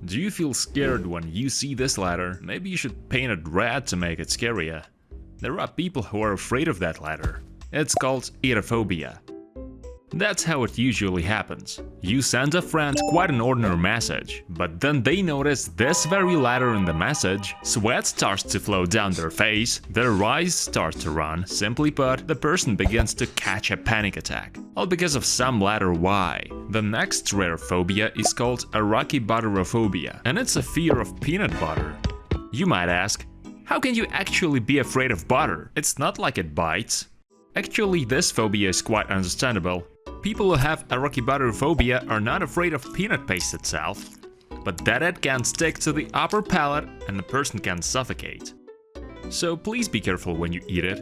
Do you feel scared when you see this letter? Maybe you should paint it red to make it scarier. There are people who are afraid of that letter. It's called Itaphobia. That's how it usually happens. You send a friend quite an ordinary message, but then they notice this very letter in the message, sweat starts to flow down their face, their eyes start to run, simply put, the person begins to catch a panic attack. All because of some letter Y. The next rare phobia is called Arachibutyrophobia, and it's a fear of peanut butter. You might ask, how can you actually be afraid of butter? It's not like it bites. Actually, this phobia is quite understandable. People who have Arachibutyrophobia are not afraid of peanut paste itself, but that it can stick to the upper palate and the person can suffocate. So please be careful when you eat it.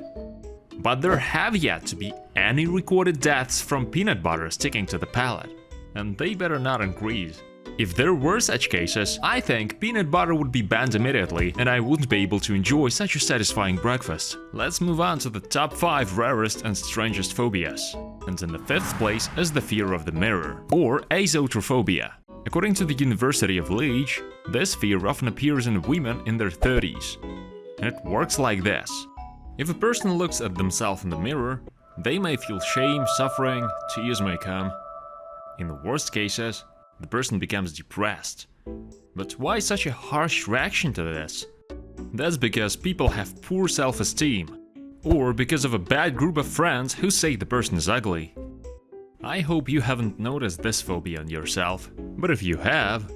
But there have yet to be any recorded deaths from peanut butter sticking to the palate, and they better not increase. If there were such cases, I think peanut butter would be banned immediately and I wouldn't be able to enjoy such a satisfying breakfast. Let's move on to the top 5 rarest and strangest phobias. And in the 5th place is the fear of the mirror, or Eisoptrophobia. According to the University of Leeds, this fear often appears in women in their 30s. And it works like this. If a person looks at themselves in the mirror, they may feel shame, suffering, tears may come. In the worst cases, the person becomes depressed. But why such a harsh reaction to this? That's because people have poor self-esteem, or because of a bad group of friends who say the person is ugly. I hope you haven't noticed this phobia on yourself, but if you have,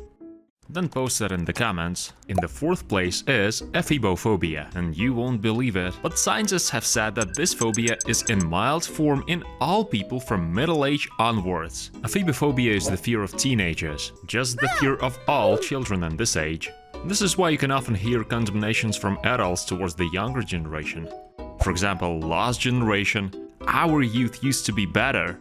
then post it in the comments. In the 4th place is Ephebiphobia, and you won't believe it, but scientists have said that this phobia is in mild form in all people from middle age onwards. Ephebiphobia is the fear of teenagers, just the fear of all children in this age. This is why you can often hear condemnations from adults towards the younger generation. For example, last generation, our youth used to be better.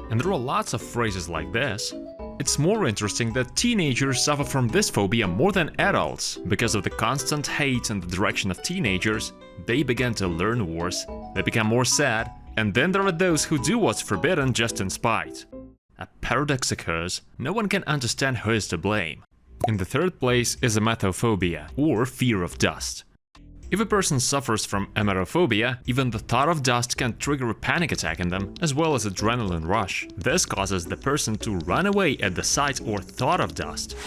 And there are lots of phrases like this. It's more interesting that teenagers suffer from this phobia more than adults. Because of the constant hate in the direction of teenagers, they begin to learn worse, they become more sad, and then there are those who do what's forbidden just in spite. A paradox occurs, no one can understand who is to blame. In the 3rd place is Amatophobia, or fear of dust. If a person suffers from amatophobia, even the thought of dust can trigger a panic attack in them, as well as adrenaline rush. This causes the person to run away at the sight or thought of dust.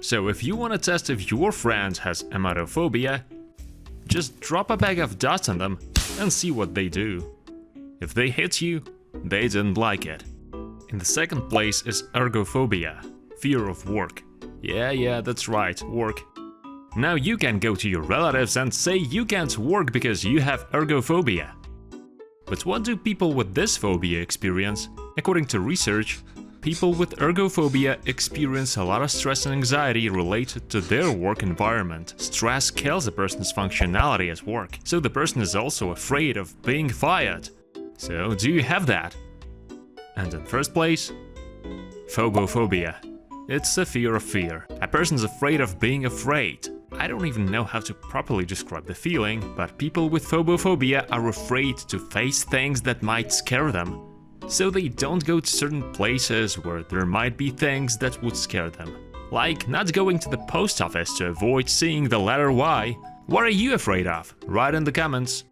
So if you want to test if your friend has amatophobia, just drop a bag of dust on them and see what they do. If they hit you, they didn't like it. In the 2nd place is Ergophobia, fear of work. Yeah, that's right, work. Now you can go to your relatives and say you can't work because you have ergophobia. But what do people with this phobia experience? According to research, people with ergophobia experience a lot of stress and anxiety related to their work environment. Stress kills a person's functionality at work, so the person is also afraid of being fired. So do you have that? And in 1st place, Phobophobia. It's a fear of fear. A person's afraid of being afraid. I don't even know how to properly describe the feeling, but people with phobophobia are afraid to face things that might scare them. So they don't go to certain places where there might be things that would scare them. Like not going to the post office to avoid seeing the letter Y. What are you afraid of? Write in the comments.